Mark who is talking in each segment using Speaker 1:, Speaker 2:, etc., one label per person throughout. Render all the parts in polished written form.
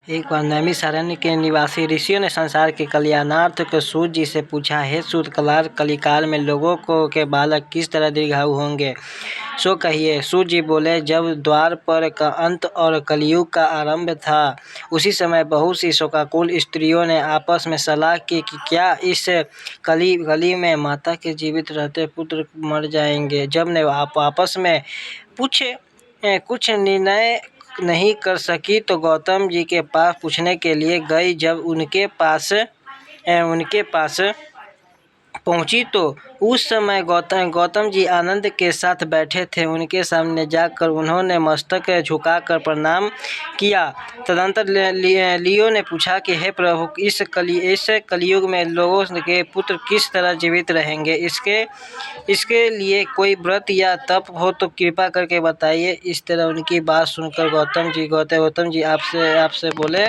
Speaker 1: एक बार नैमिषारण्य के निवासी ऋषियों ने संसार के कल्याणार्थ को सूत जी से पूछा, हे सूत, कलिकाल में लोगों के बालक किस तरह दीर्घायु होंगे, सो कहिए। सूत जी बोले, जब द्वापर का अंत और कलयुग का आरंभ था, उसी समय बहुत सी शोकाकुल स्त्रियों ने आपस में सलाह की कि क्या इस कली में माता के जीवित रहते पुत्र मर जाएंगे। जब ने आप आपस में कुछ निर्णय नहीं कर सकी तो गौतम जी के पास पूछने के लिए गई। जब उनके पास पहुंची तो उस समय गौतम जी आनंद के साथ बैठे थे। उनके सामने जाकर उन्होंने मस्तक झुकाकर प्रणाम किया। तदंतर लियो ने पूछा कि हे प्रभु, इस कलयुग में लोगों के पुत्र किस तरह जीवित रहेंगे। इसके लिए कोई व्रत या तप हो तो कृपा करके बताइए। इस तरह उनकी बात सुनकर गौतम जी आपसे बोले।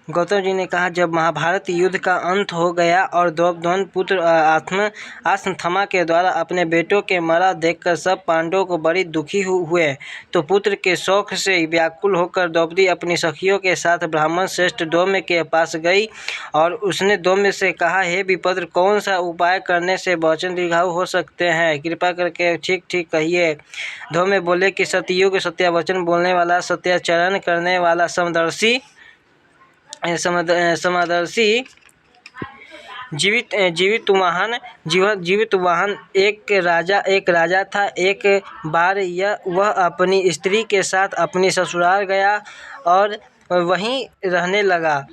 Speaker 1: गौतम जी ने कहा, जब महाभारत युद्ध का अंत हो गया और दोनों पुत्र अश्वत्थामा के द्वारा अपने बेटों के मरा देखकर सब पांडवों को बड़ी दुखी हुए, तो पुत्र के शोक से व्याकुल होकर द्रौपदी अपनी सखियों के साथ ब्राह्मण श्रेष्ठ धौम्य के पास गई और उसने धौम्य से कहा, हे विप्रत्र, कौन सा उपाय करने से वचन दीर्घायु हो सकते हैं, कृपा करके ठीक ठीक कहिए। धौम्य बोले कि सतयुग सत्यावचन बोलने वाला, सत्याचरण करने वाला, समदर्शी जीवित वाहन एक राजा था। एक बार वह अपनी स्त्री के साथ अपनी ससुराल गया और वहीं रहने लगा।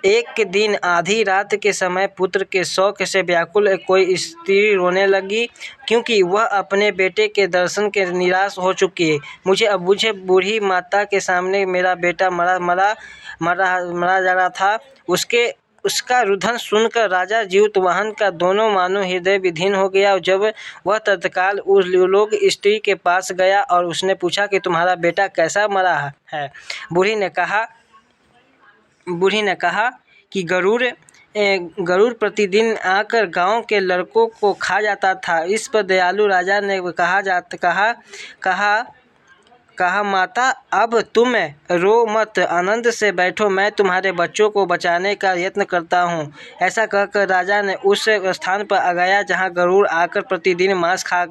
Speaker 1: एक दिन आधी रात के समय पुत्र के शोक से व्याकुल कोई स्त्री रोने लगी, क्योंकि वह अपने बेटे के दर्शन के निराश हो चुकी। मुझे बूढ़ी माता के सामने मेरा बेटा मरा जा रहा था। उसका रुदन सुनकर राजा जीवितवाहन का दोनों मानो हृदय विदीर्ण हो गया। जब वह तत्काल उस लोग स्त्री के पास गया और उसने पूछा कि तुम्हारा बेटा कैसा मरा है। बूढ़ी ने कहा कि गरुड़ प्रतिदिन आकर गांव के लड़कों को खा जाता था। इस पर दयालु राजा ने कहा, माता, अब तुम रो मत, आनंद से बैठो, मैं तुम्हारे बच्चों को बचाने का यत्न करता हूँ। ऐसा कहकर राजा ने उस स्थान पर गया जहाँ गरुड़ आकर प्रतिदिन मांस खा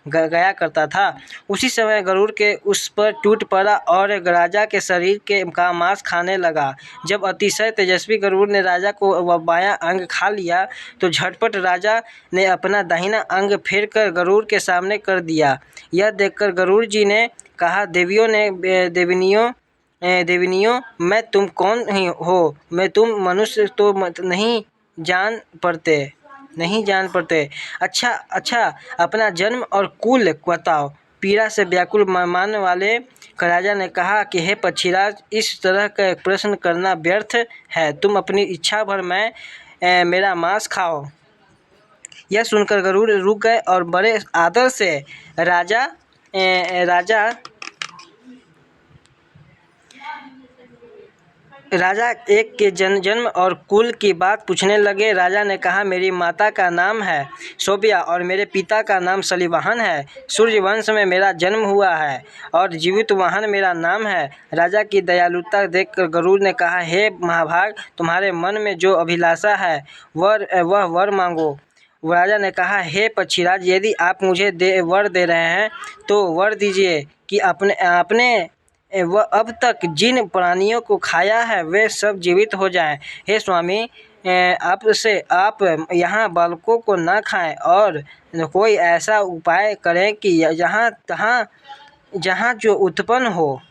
Speaker 1: गया करता था। उसी समय गरुड़ के उस पर टूट पड़ा और राजा के शरीर का मांस खाने लगा। जब अतिशय तेजस्वी गरुड़ ने राजा को बायां अंग खा लिया तो झटपट राजा ने अपना दाहिना अंग फेर कर गरुड़ के सामने कर दिया। यह देखकर गरुड़ जी ने कहा, देवनियों, मैं तुम कौन हो? मैं तुम मनुष्य तो नहीं जान पड़ते। अच्छा, अपना जन्म और कुल बताओ। पीड़ा से व्याकुल मान वाले राजा ने कहा कि हे पक्षीराज, इस तरह का प्रश्न करना व्यर्थ है। तुम अपनी इच्छा भर मेरा मांस खाओ। यह सुनकर गरुड़ रुक गए और बड़े आदर से राजा एक के जन्म और कुल की बात पूछने लगे। राजा ने कहा, मेरी माता का नाम है शोभ्या और मेरे पिता का नाम सलिवाहन है। सूर्य वंश में मेरा जन्म हुआ है और जीवितवाहन मेरा नाम है। राजा की दयालुता देखकर गरुड़ ने कहा, हे महाभाग, तुम्हारे मन में जो अभिलाषा है वह वर मांगो। राजा ने कहा, हे पक्षीराज, यदि आप मुझे वर दे रहे हैं तो वर दीजिए कि आपने वह अब तक जिन प्राणियों को खाया है वे सब जीवित हो जाएं। हे स्वामी, आप यहाँ बालकों को न खाएं और कोई ऐसा उपाय करें कि जहाँ जो उत्पन्न हो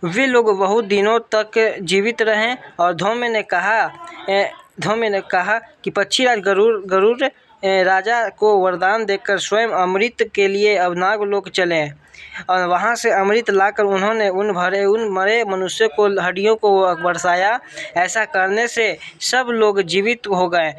Speaker 1: वे लोग बहुत दिनों तक जीवित रहें। और धौम्य ने कहा कि पक्षीराज गरुड़ राजा को वरदान देकर स्वयं अमृत के लिए अब नागलोक चले और वहां से अमृत लाकर उन्होंने उन मरे मनुष्य को हड्डियों को बरसाया। ऐसा करने से सब लोग जीवित हो गए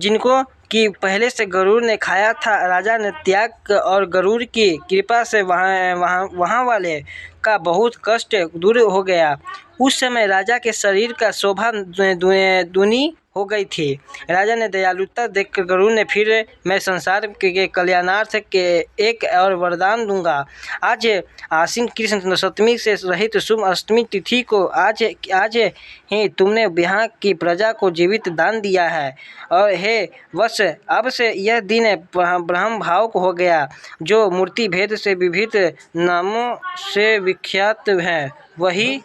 Speaker 1: जिनको कि पहले से गरुड़ ने खाया था। राजा ने त्याग और गरुड़ की कृपा से वहाँ वाले का बहुत कष्ट दूर हो गया। उस समय राजा के शरीर का शोभा दूनी हो गई थी। राजा ने दयालुता देखकर गरुड़ ने फिर मैं संसार के कल्याणार्थ के एक और वरदान दूंगा। आज आश्विन कृष्ण सप्तमी से रहित शुभ अष्टमी तिथि को आज ही तुमने यहाँ की प्रजा को जीवित दान दिया है और हे वत्स अब से यह दिन ब्रह्म भाव हो गया जो मूर्ति भेद से विविध नामों से विख्यात है। वही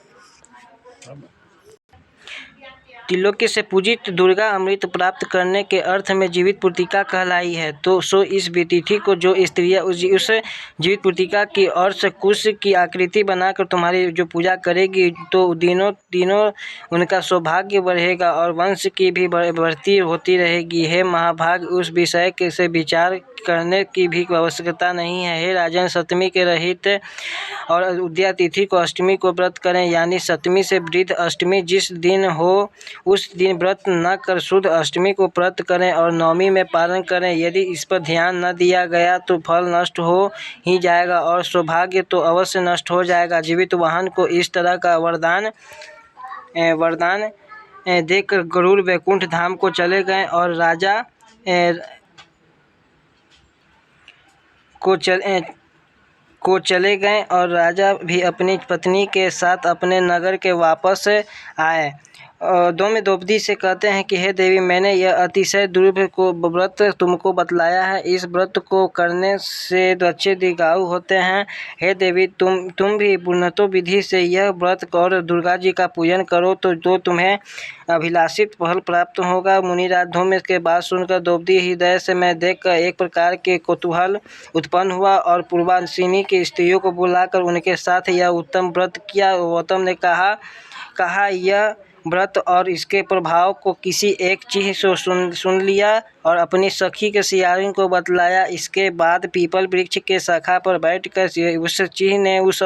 Speaker 1: त्रिलोकी से पूजित दुर्गा अमृत प्राप्त करने के अर्थ में जीवित पुत्रिका कहलाई है। तो सो इस तिथि को जो स्त्रियाँ उस जीवित पुत्रिका की और कुश की आकृति बनाकर तुम्हारी जो पूजा करेगी तो दिनों उनका सौभाग्य बढ़ेगा और वंश की भी बढ़ती होती रहेगी। हे महाभाग उस विषय के से विचार करने की भी आवश्यकता नहीं है। हे राजन सप्तमी के रहित और उदया तिथि को अष्टमी को व्रत करें, यानी सप्तमी से वृद्ध अष्टमी जिस दिन हो उस दिन व्रत न कर शुद्ध अष्टमी को व्रत करें और नवमी में पालन करें। यदि इस पर ध्यान न दिया गया तो फल नष्ट हो ही जाएगा और सौभाग्य तो अवश्य नष्ट हो जाएगा। जीवित वाहन को इस तरह का वरदान देकर गरुड़ वैकुंठ धाम को चले गए और राजा को चले गए और राजा भी अपनी पत्नी के साथ अपने नगर के वापस आए। द्रौपदी से कहते हैं कि हे देवी, मैंने यह अतिशय दुर्लभ को व्रत तुमको बतलाया है। इस व्रत को करने से बच्चे दीर्घायु होते हैं। हे देवी, तुम भी पूर्णतो विधि से यह व्रत और दुर्गा जी का पूजन करो तो तुम्हें अभिलाषित फल प्राप्त होगा। मुनिराज धूम्र के बात सुनकर द्रौपदी हृदय से मैं देखकर एक प्रकार के कौतूहल उत्पन्न हुआ और पूर्वासिनी की स्त्रियों को बुलाकर उनके साथ यह उत्तम व्रत किया। गौतम ने कहा यह व्रत और इसके प्रभाव को किसी एक चीह से सुन लिया और अपनी सखी के सियारिन को बतलाया। इसके बाद पीपल वृक्ष के शाखा पर बैठकर उस चीह ने उस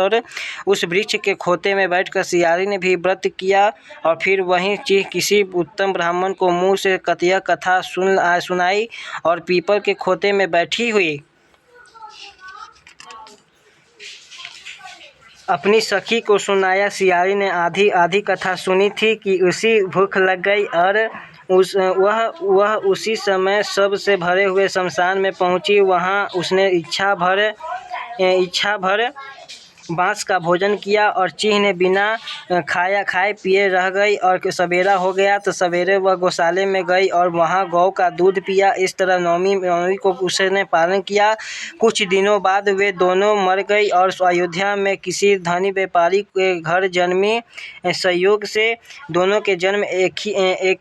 Speaker 1: वृक्ष के खोते में बैठकर सियारिन ने भी व्रत किया और फिर वही चीह किसी उत्तम ब्राह्मण को मुँह से यह कथा सुनाई और पीपल के खोते में बैठी हुई अपनी सखी को सुनाया। सियारी ने आधी कथा सुनी थी कि उसी भूख लग गई और वह उसी समय सब से भरे हुए शमशान में पहुंची। वहां उसने इच्छा भर बांस का भोजन किया और चीह ने बिना खाए पिए रह गई और सवेरा हो गया तो सवेरे वह गौशाले में गई और वहां गौ का दूध पिया। इस तरह नवमी को उसने पालन किया। कुछ दिनों बाद वे दोनों मर गई और अयोध्या में किसी धनी व्यापारी के घर जन्मी। संयोग से दोनों के जन्म एक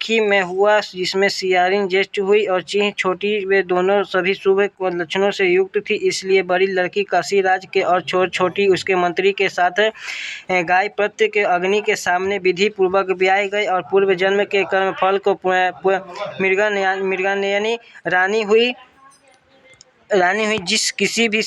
Speaker 1: ही में हुआ, जिसमें सियारिन ज्येष्ठ हुई और चीह छोटी। वे दोनों सभी शुभ लक्षणों से युक्त थी, इसलिए बड़ी लड़की काशीराज के और छोटी उसके मंत्री के साथ गाय प्रत्य के अग्नि के सामने विधि पूर्वक ब्याही गई और पूर्व जन्म के कर्म फल को मृगनयनी रानी हुई। जिस किसी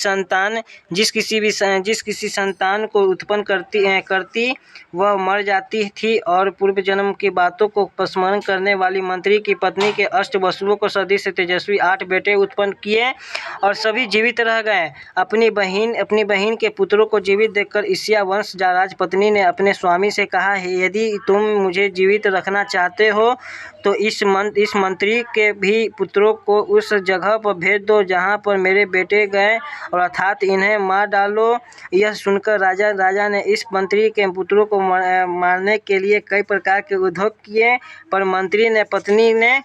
Speaker 1: संतान को उत्पन्न करती वह मर जाती थी और पूर्व जन्म की बातों को स्मरण करने वाली मंत्री की पत्नी के अष्ट वसुओं को सदृश तेजस्वी 8 बेटे उत्पन्न किए और सभी जीवित रह गए। अपनी बहन के पुत्रों को जीवित देखकर ईर्ष्या वंश राजपत्नी ने अपने स्वामी से कहा, यदि तुम मुझे जीवित रखना चाहते हो तो इस मंत्री के भी पुत्रों को उस जगह पर भेज दो जहाँ पर मेरे बेटे गए और अर्थात इन्हें मार डालो। यह सुनकर राजा ने इस मंत्री के पुत्रों को मारने के लिए कई प्रकार के उद्योग किए, पर मंत्री ने पत्नी ने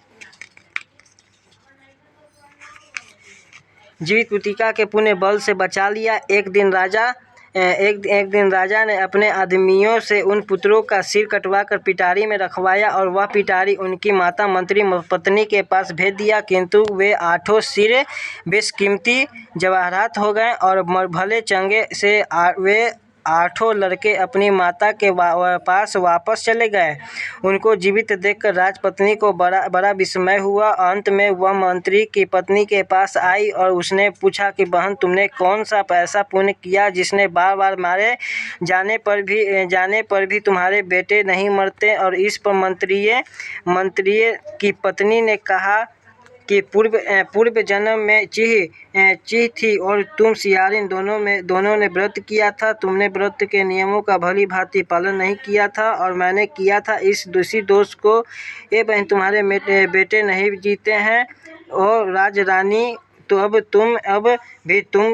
Speaker 1: जीवित पुत्रिका के पुण्य बल से बचा लिया। एक दिन राजा ने अपने आदमियों से उन पुत्रों का सिर कटवा कर पिटारी में रखवाया और वह पिटारी उनकी माता मंत्री पत्नी के पास भेज दिया, किंतु वे 8 सिर बेशकीमती जवाहरात हो गए और भले चंगे से वे 8 लड़के अपनी माता के पास वापस चले गए। उनको जीवित देखकर राजपत्नी को बड़ा विस्मय हुआ। अंत में वह मंत्री की पत्नी के पास आई और उसने पूछा कि बहन, तुमने कौन सा ऐसा पुण्य किया जिसने बार मारे जाने पर भी तुम्हारे बेटे नहीं मरते। और इस पर मंत्री की पत्नी ने कहा कि पूर्व जन्म में चीह थी और तुम सियारिन, दोनों ने व्रत किया था। तुमने व्रत के नियमों का भली भांति पालन नहीं किया था और मैंने किया था। इसी दोष को ये बहन तुम्हारे बेटे नहीं जीते हैं और राजरानी, तो अब भी तुम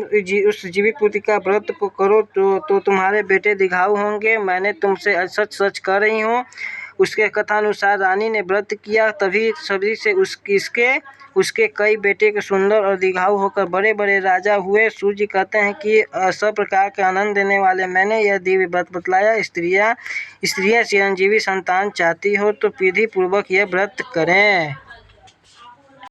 Speaker 1: उस जीवित पुत्र का व्रत को करो तो तुम्हारे बेटे दीर्घायु होंगे। मैंने तुमसे सच कह रही हूँ। उसके कथानुसार रानी ने व्रत किया, तभी सभी से उसके कई बेटे के सुंदर और दीर्घायु होकर बड़े बड़े राजा हुए। सूर्य कहते हैं कि सब प्रकार के आनंद देने वाले मैंने यह दिव्य व्रत बतलाया। स्त्रियां चिरंजीवी संतान चाहती हो तो विधि पूर्वक यह व्रत करें।